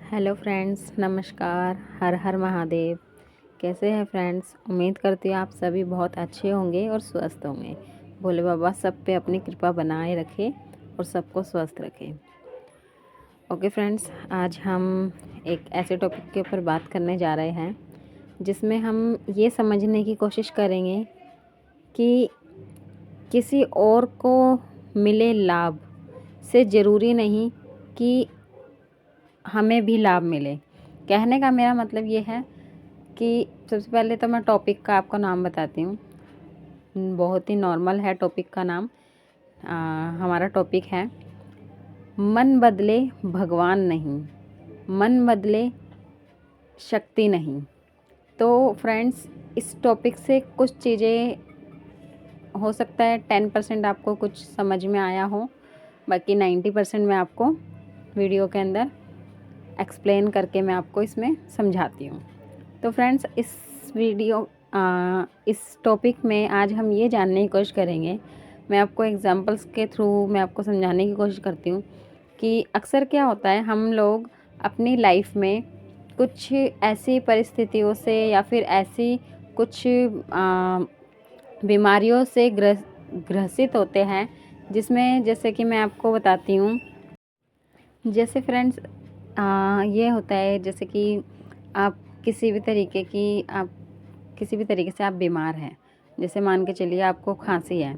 Hello friends, नमस्कार। हर हर महादेव। कैसे हैं फ्रेंड्स? उम्मीद करती हूँ आप सभी बहुत अच्छे होंगे और स्वस्थ होंगे। भोले बाबा सब पे अपनी कृपा बनाए रखे और सबको स्वस्थ रखे। ओके फ्रेंड्स, आज हम एक ऐसे टॉपिक के ऊपर बात करने जा रहे हैं जिसमें हम ये समझने की कोशिश करेंगे कि किसी और को मिले लाभ से ज़रूरी नहीं कि हमें भी लाभ मिले। कहने का मेरा मतलब ये है कि सबसे पहले तो मैं टॉपिक का आपको नाम बताती हूँ। बहुत ही नॉर्मल है टॉपिक का नाम। हमारा टॉपिक है मन बदले भगवान नहीं, मन बदले शक्ति नहीं। तो फ्रेंड्स, इस टॉपिक से कुछ चीज़ें हो सकता है 10% आपको कुछ समझ में आया हो, बाकी 90% मैं आपको वीडियो के अंदर एक्सप्लेन करके मैं आपको इसमें समझाती हूँ। तो फ्रेंड्स, इस टॉपिक में आज हम ये जानने की कोशिश करेंगे, मैं आपको एग्जांपल्स के थ्रू मैं आपको समझाने की कोशिश करती हूँ कि अक्सर क्या होता है, हम लोग अपनी लाइफ में कुछ ऐसी परिस्थितियों से या फिर ऐसी कुछ बीमारियों से ग्रसित होते हैं, जिसमें जैसे कि मैं आपको बताती हूँ। जैसे फ्रेंड्स, ये होता है जैसे कि आप किसी भी तरीके की आप किसी भी तरीके से आप बीमार हैं। जैसे मान के चलिए आपको खांसी है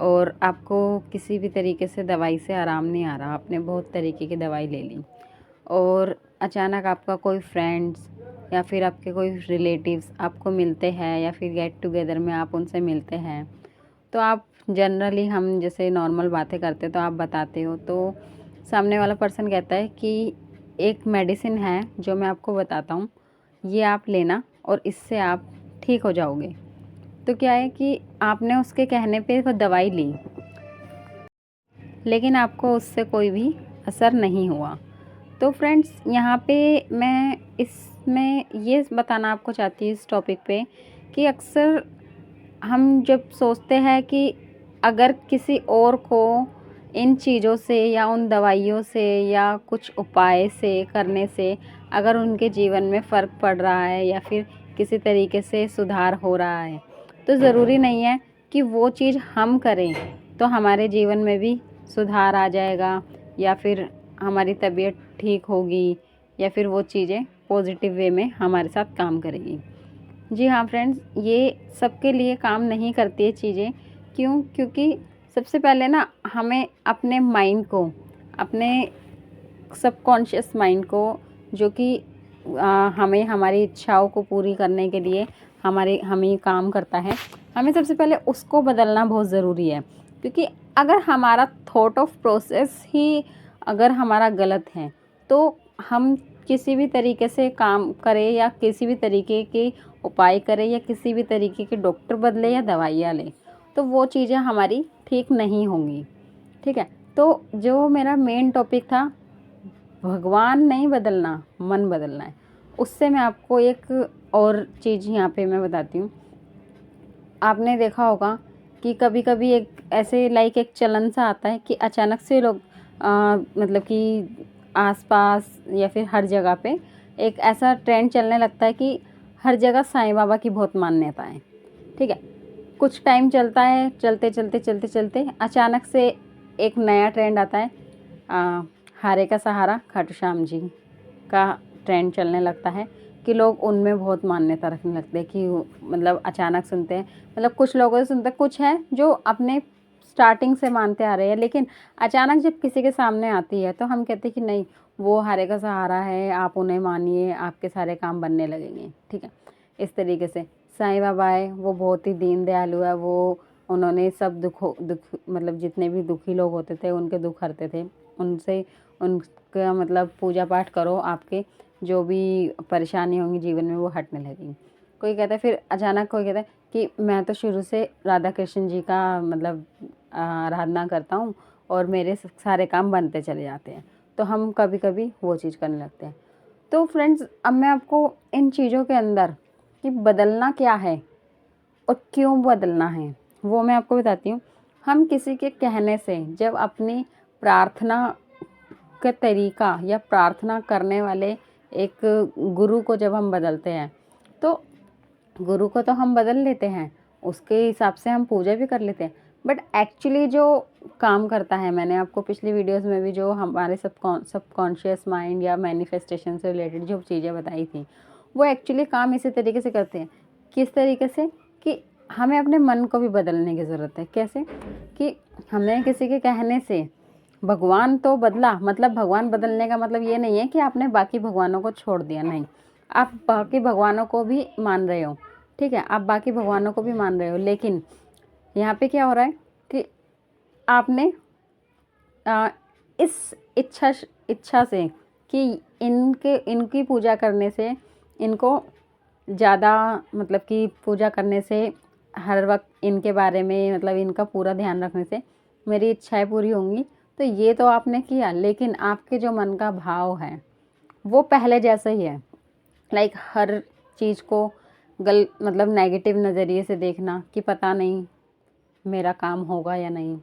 और आपको किसी भी तरीके से दवाई से आराम नहीं आ रहा, आपने बहुत तरीके की दवाई ले ली और अचानक आपका कोई फ्रेंड्स या फिर आपके कोई रिलेटिव्स आपको मिलते हैं या फिर गेट टुगेदर में आप उनसे मिलते हैं, तो आप जनरली हम जैसे नॉर्मल बातें करते तो आप बताते हो, तो सामने वाला पर्सन कहता है कि एक मेडिसिन है जो मैं आपको बताता हूँ, ये आप लेना और इससे आप ठीक हो जाओगे। तो क्या है कि आपने उसके कहने पे वो दवाई ली, लेकिन आपको उससे कोई भी असर नहीं हुआ। तो फ्रेंड्स, यहाँ पे मैं इसमें ये बताना आपको चाहती हूँ इस टॉपिक पे कि अक्सर हम जब सोचते हैं कि अगर किसी और को इन चीज़ों से या उन दवाइयों से या कुछ उपाय से करने से अगर उनके जीवन में फ़र्क पड़ रहा है या फिर किसी तरीके से सुधार हो रहा है, तो ज़रूरी नहीं है कि वो चीज़ हम करें तो हमारे जीवन में भी सुधार आ जाएगा या फिर हमारी तबीयत ठीक होगी या फिर वो चीज़ें पॉजिटिव वे में हमारे साथ काम करेगी। जी हाँ फ्रेंड्स, ये सबके लिए काम नहीं करती है चीज़ें। क्यों? क्योंकि सबसे पहले ना हमें अपने माइंड को, अपने सबकॉन्शियस माइंड को, जो कि हमें हमारी इच्छाओं को पूरी करने के लिए हमें काम करता है, हमें सबसे पहले उसको बदलना बहुत ज़रूरी है। क्योंकि अगर हमारा थॉट ऑफ प्रोसेस ही अगर हमारा गलत है, तो हम किसी भी तरीके से काम करें या किसी भी तरीके के उपाय करें या किसी भी तरीके के डॉक्टर बदले या दवाइयाँ लें, तो वो चीज़ें हमारी ठीक नहीं होंगी। ठीक है? तो जो मेरा मेन टॉपिक था, भगवान नहीं बदलना, मन बदलना है, उससे मैं आपको एक और चीज़ यहाँ पे मैं बताती हूँ। आपने देखा होगा कि कभी-कभी एक ऐसे लाइक एक चलन सा आता है कि अचानक से लोग मतलब कि आस-पास या फिर हर जगह पे एक ऐसा ट्रेंड चलने लगता है कि हर जगह साईं बाबा की बहुत मान्यता है। ठीक है? कुछ टाइम चलता है, चलते अचानक से एक नया ट्रेंड आता है, अ, हारे का सहारा खाटू श्याम जी का ट्रेंड चलने लगता है कि लोग उनमें बहुत मान्यता रखने लगते हैं कि मतलब अचानक सुनते हैं, मतलब कुछ लोगों से सुनते हैं, कुछ है जो अपने स्टार्टिंग से मानते आ रहे हैं, लेकिन अचानक जब किसी के सामने आती है तो हम कहते हैं कि नहीं, वो हारे का सहारा है, आप उन्हें मानिए, आपके सारे काम बनने लगेंगे। ठीक है? इस तरीके से साईं बाबा है, वो बहुत ही दीन दयालु है, वो उन्होंने सब दुख मतलब जितने भी दुखी लोग होते थे उनके दुख हरते थे। उनसे उनका मतलब पूजा पाठ करो, आपके जो भी परेशानी होंगी जीवन में वो हटने लगेंगी। कोई कहता है, फिर अचानक कोई कहता है कि मैं तो शुरू से राधा कृष्ण जी का मतलब आराधना करता हूँ और मेरे सारे काम बनते चले जाते हैं, तो हम कभी कभी वो चीज़ करने लगते हैं। तो फ्रेंड्स, अब मैं आपको इन चीज़ों के अंदर कि बदलना क्या है और क्यों बदलना है वो मैं आपको बताती हूँ। हम किसी के कहने से जब अपनी प्रार्थना के तरीका या प्रार्थना करने वाले एक गुरु को जब हम बदलते हैं, तो गुरु को तो हम बदल लेते हैं, उसके हिसाब से हम पूजा भी कर लेते हैं, बट एक्चुअली जो काम करता है, मैंने आपको पिछली वीडियोस में भी जो हमारे सबकॉन्शियस माइंड या मैनिफेस्टेशन से रिलेटेड जो चीज़ें बताई थी, वो एक्चुअली काम इसी तरीके से करते हैं। किस तरीके से कि हमें अपने मन को भी बदलने की ज़रूरत है। कैसे कि हमें किसी के कहने से भगवान तो बदला, मतलब भगवान बदलने का मतलब ये नहीं है कि आपने बाकी भगवानों को छोड़ दिया, नहीं, आप बाकी भगवानों को भी मान रहे हो, ठीक है, आप बाकी भगवानों को भी मान रहे हो, लेकिन यहाँ पे क्या हो रहा है कि आपने इस इच्छा से कि इनकी पूजा करने से, इनको ज़्यादा मतलब कि पूजा करने से, हर वक्त इनके बारे में मतलब इनका पूरा ध्यान रखने से मेरी इच्छाएं पूरी होंगी, तो ये तो आपने किया, लेकिन आपके जो मन का भाव है वो पहले जैसा ही है। लाइक हर चीज़ को मतलब नेगेटिव नज़रिए से देखना कि पता नहीं मेरा काम होगा या नहीं।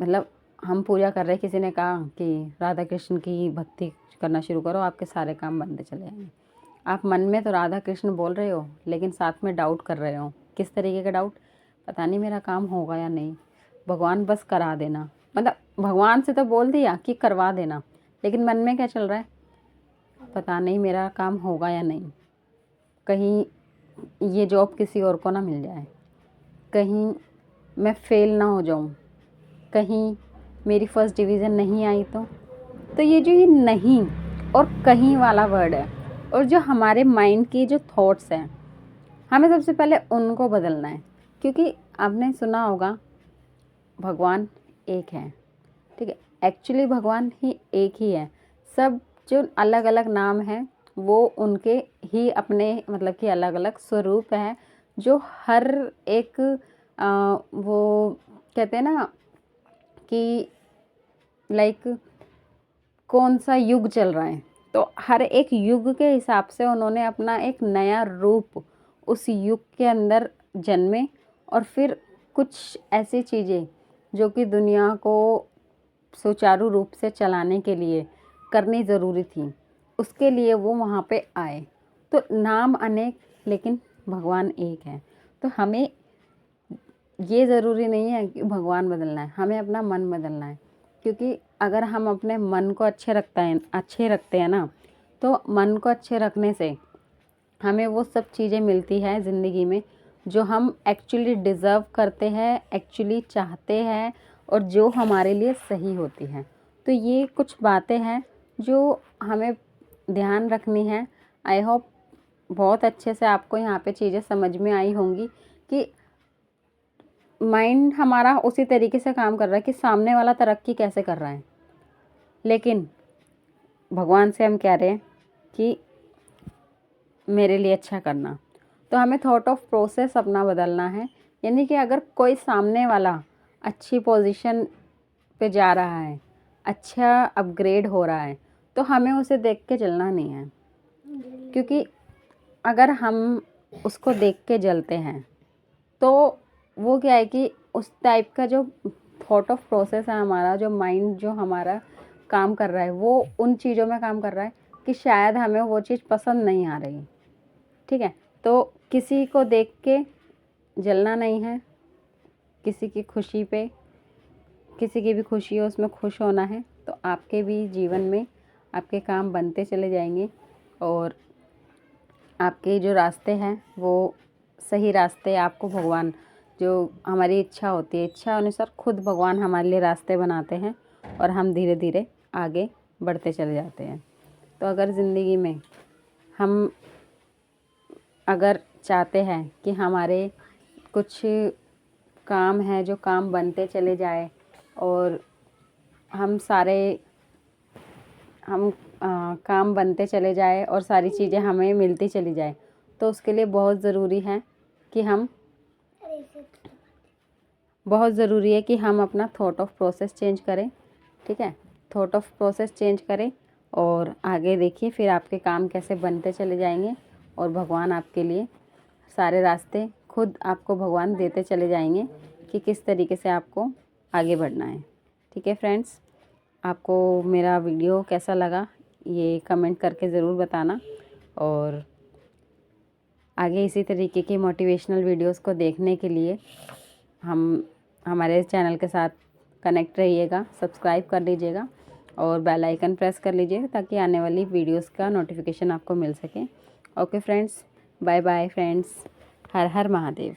मतलब हम पूजा कर रहे, किसी ने कहा कि राधा कृष्ण की भक्ति करना शुरू करो, आपके सारे काम बनते चले जाएंगे। आप मन में तो राधा कृष्ण बोल रहे हो, लेकिन साथ में डाउट कर रहे हो। किस तरीके का डाउट? पता नहीं मेरा काम होगा या नहीं, भगवान बस करा देना। मतलब भगवान से तो बोल दिया कि करवा देना, लेकिन मन में क्या चल रहा है? पता नहीं मेरा काम होगा या नहीं, कहीं ये जॉब किसी और को ना मिल जाए, कहीं मैं फेल ना हो जाऊं, कहीं मेरी फर्स्ट डिवीज़न नहीं आई तो ये जो ये नहीं और कहीं वाला वर्ड है, और जो हमारे माइंड की जो थॉट्स हैं, हमें सबसे पहले उनको बदलना है। क्योंकि आपने सुना होगा भगवान एक है, ठीक है, एक्चुअली भगवान ही एक ही है। सब जो अलग अलग नाम हैं वो उनके ही अपने मतलब कि अलग अलग स्वरूप है, जो हर एक वो कहते हैं ना कि लाइक कौन सा युग चल रहा है, तो हर एक युग के हिसाब से उन्होंने अपना एक नया रूप उस युग के अंदर जन्मे, और फिर कुछ ऐसी चीज़ें जो कि दुनिया को सुचारू रूप से चलाने के लिए करनी ज़रूरी थी, उसके लिए वो वहाँ पे आए। तो नाम अनेक लेकिन भगवान एक है। तो हमें ये ज़रूरी नहीं है कि भगवान बदलना है, हमें अपना मन बदलना है। क्योंकि अगर हम अपने मन को अच्छे रखते हैं ना, तो मन को अच्छे रखने से हमें वो सब चीज़ें मिलती है ज़िंदगी में जो हम एक्चुअली डिज़र्व करते हैं, एक्चुअली चाहते हैं, और जो हमारे लिए सही होती हैं। तो ये कुछ बातें हैं जो हमें ध्यान रखनी है। आई होप बहुत अच्छे से आपको यहाँ पे चीज़ें समझ में आई होंगी कि माइंड हमारा उसी तरीके से काम कर रहा है कि सामने वाला तरक्की कैसे कर रहा है, लेकिन भगवान से हम कह रहे हैं कि मेरे लिए अच्छा करना। तो हमें थॉट ऑफ प्रोसेस अपना बदलना है। यानी कि अगर कोई सामने वाला अच्छी पोजीशन पे जा रहा है, अच्छा अपग्रेड हो रहा है, तो हमें उसे देख के चलना नहीं है। क्योंकि अगर हम उसको देख के जलते हैं तो वो क्या है कि उस टाइप का जो थॉट ऑफ प्रोसेस है हमारा, जो माइंड जो हमारा काम कर रहा है, वो उन चीज़ों में काम कर रहा है कि शायद हमें वो चीज़ पसंद नहीं आ रही, ठीक है। तो किसी को देख के जलना नहीं है, किसी की खुशी पे, किसी की भी खुशी हो उसमें खुश होना है, तो आपके भी जीवन में आपके काम बनते चले जाएंगे, और आपके जो रास्ते हैं वो सही रास्ते आपको भगवान, जो हमारी इच्छा होती है, इच्छा अनुसार खुद भगवान हमारे लिए रास्ते बनाते हैं, और हम धीरे धीरे आगे बढ़ते चले जाते हैं। तो अगर ज़िंदगी में हम अगर चाहते हैं कि हमारे कुछ काम है जो काम बनते चले जाए, और हम काम बनते चले जाए और सारी चीज़ें हमें मिलती चली जाए, तो उसके लिए बहुत ज़रूरी है कि हम अपना थॉट ऑफ प्रोसेस चेंज करें, ठीक है, थॉट ऑफ प्रोसेस चेंज करें, और आगे देखिए फिर आपके काम कैसे बनते चले जाएंगे, और भगवान आपके लिए सारे रास्ते खुद आपको भगवान देते चले जाएंगे कि किस तरीके से आपको आगे बढ़ना है। ठीक है फ्रेंड्स, आपको मेरा वीडियो कैसा लगा ये कमेंट करके ज़रूर बताना, और आगे इसी तरीके की मोटिवेशनल वीडियोस को देखने के लिए हमारे चैनल के साथ कनेक्ट रहिएगा, सब्सक्राइब कर लीजिएगा और बेल आइकन प्रेस कर लीजिएगा ताकि आने वाली वीडियोस का नोटिफिकेशन आपको मिल सके। Okay friends, bye bye friends, हर हर महादेव।